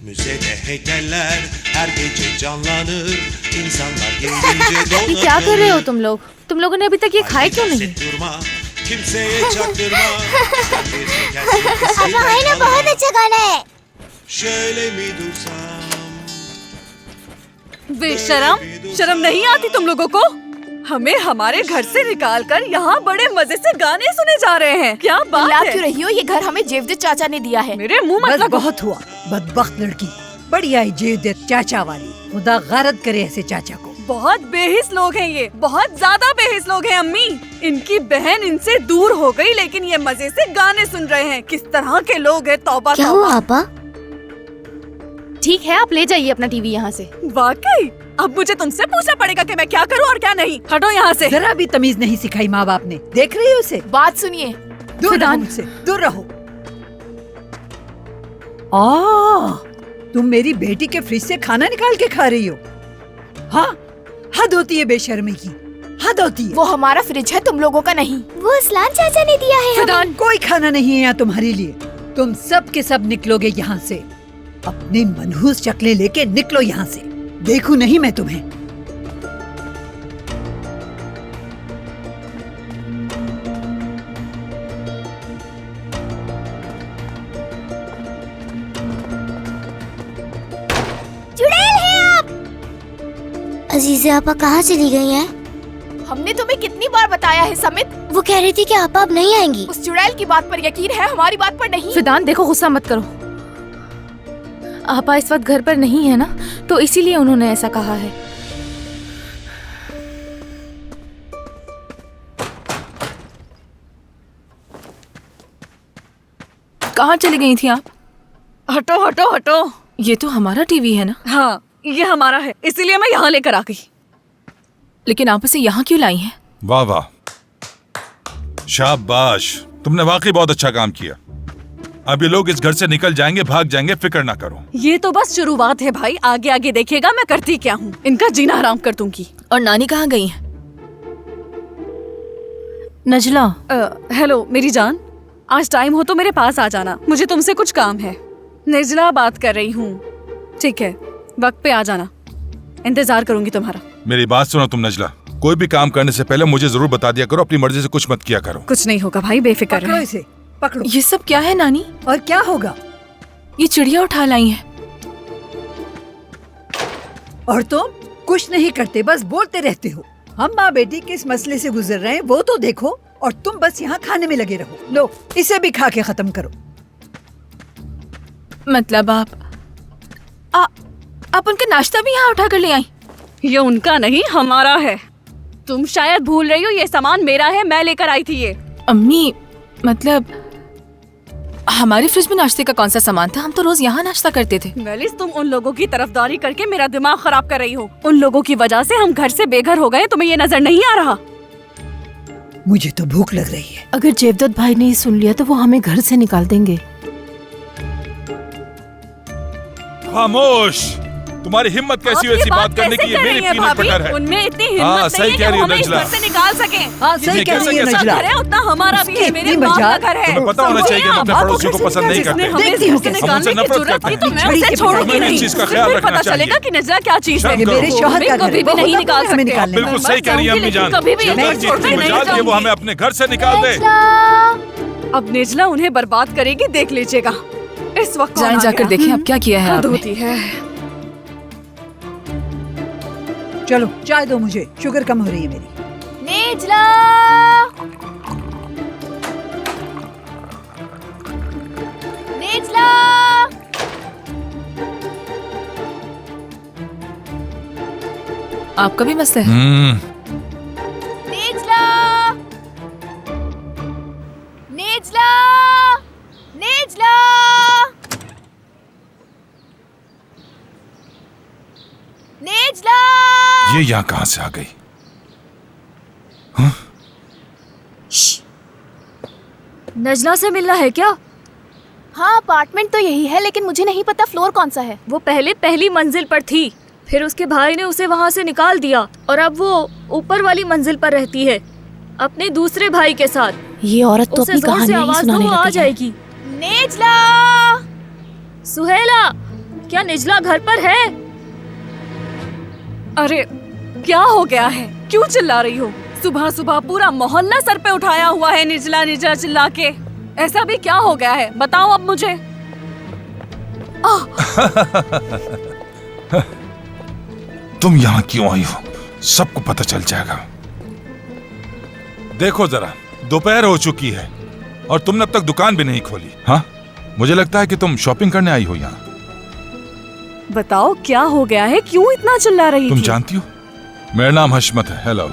Müzede heykeller her gece canlanır. İnsanlar gelince donanır. ये क्या कर रहे हो तुम लोग? तुम लोगों ने अभी तक ये खाए क्यों नहीं? Durma, kimseye çaktırma. अब है ना, बहुत अच्छा गाना है। Şöyle mi dursam? बेशरम, शर्म नहीं आती तुम लोगों को? हमें हमारे घर से निकालकर यहाँ बड़े मजे से गाने सुने जा रहे हैं। क्या बात ला है? क्यों रही हो? ये घर हमें जेवदत चाचा ने दिया है। मेरे मुंह मत बस लगो। बहुत हुआ, बदबख्त लड़की। बड़ी आई जेवदत चाचा वाली। खुदा गारत करे ऐसे चाचा को। बहुत बेहिस लोग हैं ये, बहुत ज्यादा बेहिस लोग हैं अम्मी। इनकी बहन इनसे दूर हो गई लेकिन ये मजे से गाने सुन रहे हैं। किस तरह के लोग हैं, तौबा क्या तौबा। हुआ आपा? ठीक है, आप ले जाइए अपना टीवी यहाँ से। वाकई अब मुझे तुमसे पूछना पड़ेगा कि मैं क्या करूँ और क्या नहीं। हटो यहाँ से। जरा भी तमीज नहीं सिखाई माँ बाप ने। देख रही हो उसे? बात सुनिए। दूर रहो फिदान। मुझसे, दूर रहो। तुम मेरी बेटी के फ्रिज से खाना निकाल के खा रही हो? हाँ, हद होती है बेशर्मी की, हद होती है। वो हमारा फ्रिज है, तुम लोगों का नहीं। वो असलान चाचा ने दिया है हमें। फिदान, कोई खाना नहीं है यहाँ तुम्हारे लिए। तुम सब के सब निकलोगे यहाँ से। अपनी मनहूस शक्लें लेके निकलो यहाँ से। देखूं नहीं मैं तुम्हें। चुड़ैल है आप। अजीज़े आपा कहाँ चली गई हैं? हमने तुम्हें कितनी बार बताया है समित? वो कह रही थी कि आपा अब नहीं आएंगी। उस चुड़ैल की बात पर यकीन है, हमारी बात पर नहीं। फिदान देखो, गुस्सा मत करो। आपा इस वक्त घर पर नहीं है ना, तो इसीलिए उन्होंने ऐसा कहा है। कहाँ चली गई थी आप? हटो हटो हटो। ये तो हमारा टीवी है ना। हाँ, ये हमारा है, इसीलिए मैं यहाँ लेकर आ गई। लेकिन आप इसे यहाँ क्यों लाई हैं? वाह वाह, शाबाश, तुमने वाकई बहुत अच्छा काम किया। अब ये लोग इस घर से निकल जाएंगे, भाग जाएंगे, फिक्र ना करो। ये तो बस शुरुआत है भाई, आगे आगे देखिएगा मैं करती क्या हूँ। इनका जीना हराम कर दूंगी। और नानी कहाँ गई हैं? नजला, हेलो मेरी जान, आज टाइम हो तो मेरे पास आ जाना, मुझे तुमसे कुछ काम है। निजला बात कर रही हूँ। ठीक है, वक्त पे आ जाना, इंतजार करूंगी तुम्हारा। मेरी बात सुनो तुम नजला, कोई भी काम करने से पहले मुझे जरूर बता दिया करो, अपनी मर्जी से कुछ मत किया करो। कुछ नहीं होगा भाई, बेफिक्र पकड़ो रहे। इसे, पकड़ो। ये सब क्या है नानी? और क्या होगा? ये चिड़िया उठा लाई हैं। और तुम कुछ नहीं करते, बस बोलते रहते हो। हम माँ बेटी किस मसले से गुजर रहे हैं वो तो देखो, और तुम बस यहाँ खाने में लगे रहो। लो, इसे भी खा के खत्म करो। मतलब आप उनका नाश्ता भी यहाँ उठा कर ले आई? ये उनका नहीं, हमारा है। तुम शायद भूल रही हो, ये सामान मेरा है, मैं लेकर आई थी ये। अम्मी, मतलब हमारे फ्रिज में नाश्ते का कौन सा सामान था? हम तो रोज यहाँ नाश्ता करते थे। मेलिस, तुम उन लोगों की तरफदारी करके मेरा दिमाग खराब कर रही हो। उन लोगों की वजह से हम घर से बेघर हो गए, तुम्हें ये नजर नहीं आ रहा? मुझे तो भूख लग रही है। अगर जेवदत भाई ने सुन लिया तो वो हमें घर से निकाल देंगे। खामोश, तुम्हारी हिम्मत कैसी हुई ऐसी बात करने की? ये मेरी पीनट बटर है। उनमें इतनी हाँ, हिम्मत सही नहीं कह है रही कि हो हमें इस नजला। घर से निकाल सके। हाँ, सही कह रही है जितना नजला। घर है उतना हमारा भी है, उसकी मेरे इतनी बाप का मजाक। घर है। तुम्हें पता होना चाहिए कि हम अपने पड़ोसियों को पसंद नहीं जिसने करते। हमें देखती इस हूँ घर से कैसे। निकालने की हमसे नफरत जरूरत करते की तो हैं। मैं उसे छड़ी छोड़ूंगी के नहीं। इस चीज का फिर ख्याल रखना पता चाहिए। चलेगा कि नजला क्या चीज है। शर्म ये करो। मेरे शौहर हमें का घर कभी है, भी वो नहीं खुद निकाल हमें सकते। निकालने बिल्कुल मैं सही कह रही है अम्मी जान। कभी भी जिस नहीं घर की छोड़कर इतनी नहीं मजाल की है, वो जाऊंगी। हमें अपने घर से निकाल दे। अब निजला उन्हें बर्बाद करेगी, देख लीजिएगा। इस वक्त जाएं, जाकर देखें अब क्या किया है हद आपने। होती है। चलो चाय दो मुझे, शुगर कम हो रही है मेरी। नेजला, नेजला, आपका भी मसला है? नेजला, नेजला, नेजला। नेजला, ये यहाँ कहाँ से आ गई? नजला से मिलना है क्या? हाँ, अपार्टमेंट तो यही है, लेकिन मुझे नहीं पता फ्लोर कौन सा है। वो पहले पहली मंजिल पर थी, फिर उसके भाई ने उसे वहाँ से निकाल दिया और अब वो ऊपर वाली मंजिल पर रहती है अपने दूसरे भाई के साथ। ये औरत तो उसे अपनी जोर से कहानी ही आवाज दो, सुनाने वो आ लगी है। जाएगी। नेजला, सुहेला, क्या निजला घर पर है? अरे क्या हो गया है? क्यों चिल्ला रही हो? सुबह सुबह पूरा मोहल्ला सर पे उठाया हुआ है निजला निजला चिल्ला के। ऐसा भी क्या हो गया है? बताओ अब मुझे। तुम यहाँ क्यों आई हो? सबको पता चल जाएगा। देखो जरा, दोपहर हो चुकी है और तुमने अब तक दुकान भी नहीं खोली। हाँ, मुझे लगता है कि तुम शॉपिंग करने आई हो यहाँ। बताओ क्या हो गया है? क्यों इतना चिल्ला रही तुम थी? जानती हो, मेरा नाम हशमत है। हेलो।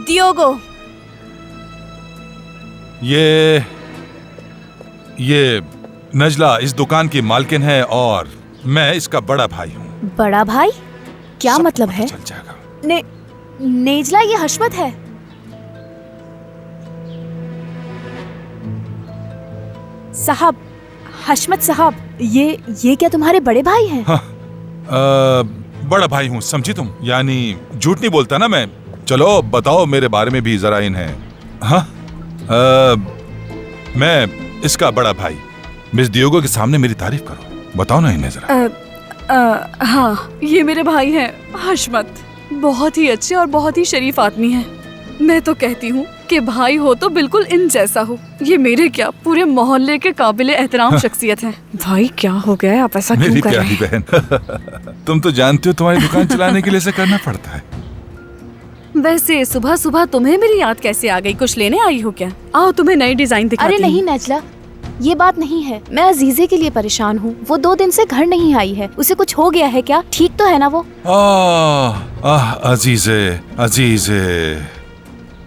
डियोगो। ये नजला इस दुकान की मालकिन है और मैं इसका बड़ा भाई हूँ। बड़ा भाई? क्या सबको मतलब पता है? चल जाएगा। नेजला ये हशमत है? साहब, हशमत साहब, ये क्या तुम्हारे बड़े भाई हैं? हाँ, बड़ा भाई हूँ, समझी तुम? यानी झूठ नहीं बोलता ना मैं। चलो बताओ मेरे बारे में भी जरा इन्हें। हाँ, मैं इसका बड़ा भाई। मिस डियोगो के सामने मेरी तारीफ करो। बताओ ना इन्हें जरा। हाँ, ये मेरे भाई हैं हशमत। बहुत ही अच्छे और बहुत ही शरीफ आदमी हैं। मैं तो कहती हूँ कि भाई हो तो बिल्कुल इन जैसा हो। ये मेरे क्या, पूरे मोहल्ले के काबिले एहतराम शख्सियत हैं। भाई क्या हो गया है? आप ऐसा क्यों मेरी कर रहे प्यारी हैं? बहन, तुम तो जानती हो तुम्हारी दुकान चलाने के लिए ऐसा करना पड़ता है। वैसे सुबह सुबह तुम्हें मेरी याद कैसे आ गई? कुछ लेने आई हो क्या? आओ तुम्हें नई डिजाइन दिखाती अरे नहीं नजला, ये बात नहीं है। मैं अजीजे के लिए परेशान हूँ। वो 2 दिन से घर नहीं आई है। उसे कुछ हो गया है क्या? ठीक तो है ना वो? अजीजे, अजीजे,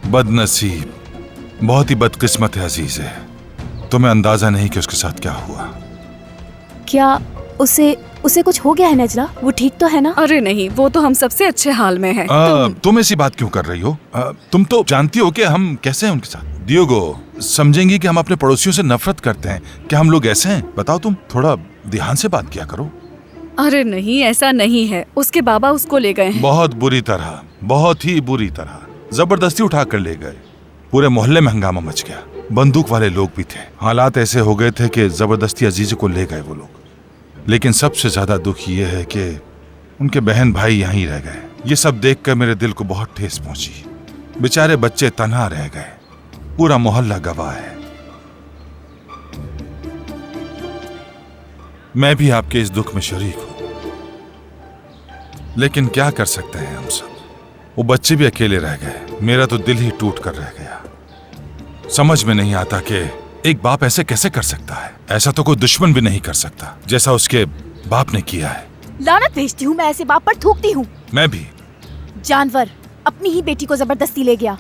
बदनसीब, बहुत ही बदकिस्मत है अजीजे। तुम्हें अंदाजा नहीं कि उसके साथ क्या हुआ। क्या उसे कुछ हो गया है नजला? वो ठीक तो है ना? अरे नहीं, वो तो हम सबसे अच्छे हाल में है। तुम ऐसी बात क्यों कर रही हो? तुम तो जानती हो कि हम कैसे हैं उनके साथ। डियोगो समझेंगी कि हम अपने पड़ोसियों से नफरत करते हैं। क्या हम लोग ऐसे हैं? बताओ, तुम थोड़ा ध्यान से बात किया करो। अरे नहीं, ऐसा नहीं है। उसके बाबा उसको ले गए हैं। बहुत बुरी तरह, बहुत ही बुरी तरह जबरदस्ती उठा कर ले गए। पूरे मोहल्ले में हंगामा मच गया। बंदूक वाले लोग भी थे। हालात ऐसे हो गए थे कि जबरदस्ती अजीज को ले गए वो लोग। लेकिन सबसे ज्यादा दुख ये है कि उनके बहन भाई यहीं रह गए। ये सब देखकर मेरे दिल को बहुत ठेस पहुंची। बेचारे बच्चे तन्हा रह गए। पूरा मोहल्ला गवाह है। मैं भी आपके इस दुख में शरीक हूं, लेकिन क्या कर सकते हैं हम सब। वो बच्चे भी अकेले रह गए। मेरा तो दिल ही टूट कर रह गया। समझ में नहीं आता कि एक बाप ऐसे कैसे कर सकता है। ऐसा तो कोई दुश्मन भी नहीं कर सकता जैसा उसके बाप ने किया है। लानत भेजती हूँ मैं ऐसे बाप पर, थूकती हूँ। मैं भी। जानवर अपनी ही बेटी को जबरदस्ती ले गया,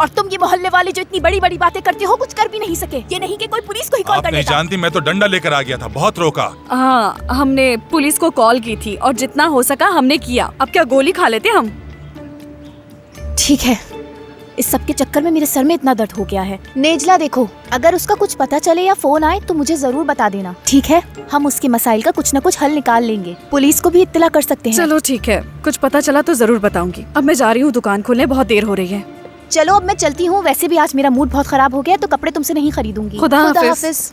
और तुम ये मोहल्ले वाले जो इतनी बड़ी बड़ी बातें करते हो कुछ कर भी नहीं सके। ये नहीं कि कोई पुलिस को ही कॉल आप कर नहीं देता। जानती, मैं तो डंडा लेकर आ गया था। बहुत रोका। हाँ, हमने पुलिस को कॉल की थी और जितना हो सका हमने किया। अब क्या गोली खा लेते हम? ठीक है, इस सब के चक्कर में मेरे सर में इतना दर्द हो गया है। नेजला देखो, अगर उसका कुछ पता चले या फोन आए तो मुझे जरूर बता देना, ठीक है? हम उसके मसाइल का कुछ न कुछ हल निकाल लेंगे। पुलिस को भी इत्तला कर सकते हैं। चलो ठीक है, कुछ पता चला तो जरूर बताऊंगी। अब मैं जा रही हूँ दुकान खोलने, बहुत देर हो रही है। चलो अब मैं चलती हूँ। वैसे भी आज मेरा मूड बहुत खराब हो गया है तो कपड़े तुमसे नहीं खरीदूंगी। खुदा हाफिज। हाफिज।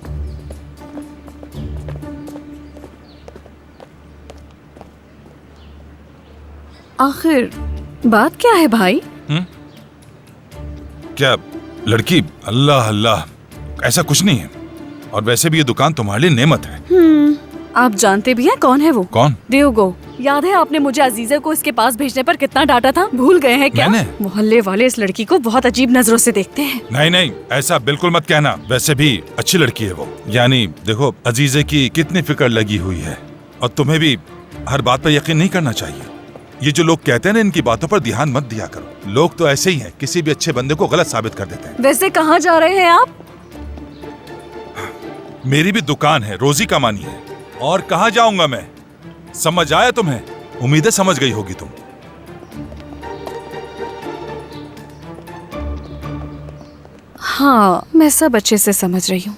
आखिर बात क्या है भाई? क्या लड़की? अल्लाह अल्लाह, ऐसा कुछ नहीं है। और वैसे भी ये दुकान तुम्हारे लिए नेमत है। आप जानते भी हैं कौन है वो? कौन? डियोगो। याद है आपने मुझे अजीजे को इसके पास भेजने पर कितना डांटा था? भूल गए हैं क्या? मैंने? मोहल्ले वाले इस लड़की को बहुत अजीब नजरों से देखते हैं। नहीं नहीं, ऐसा बिल्कुल मत कहना। वैसे भी अच्छी लड़की है वो। यानी देखो, अजीजे की कितनी फिक्र लगी हुई है। और तुम्हें भी हर बात पर यकीन नहीं करना चाहिए। ये जो लोग कहते हैं ना, इनकी बातों पर ध्यान मत दिया करो। लोग तो ऐसे ही हैं, किसी भी अच्छे बंदे को गलत साबित कर देते हैं। वैसे कहाँ जा रहे हैं आप? मेरी भी दुकान है, रोजी कमानी है। और कहाँ जाऊंगा मैं? समझ आया तुम्हें? उम्मीदें समझ गई होगी तुम। हाँ, मैं सब अच्छे से समझ रही हूँ।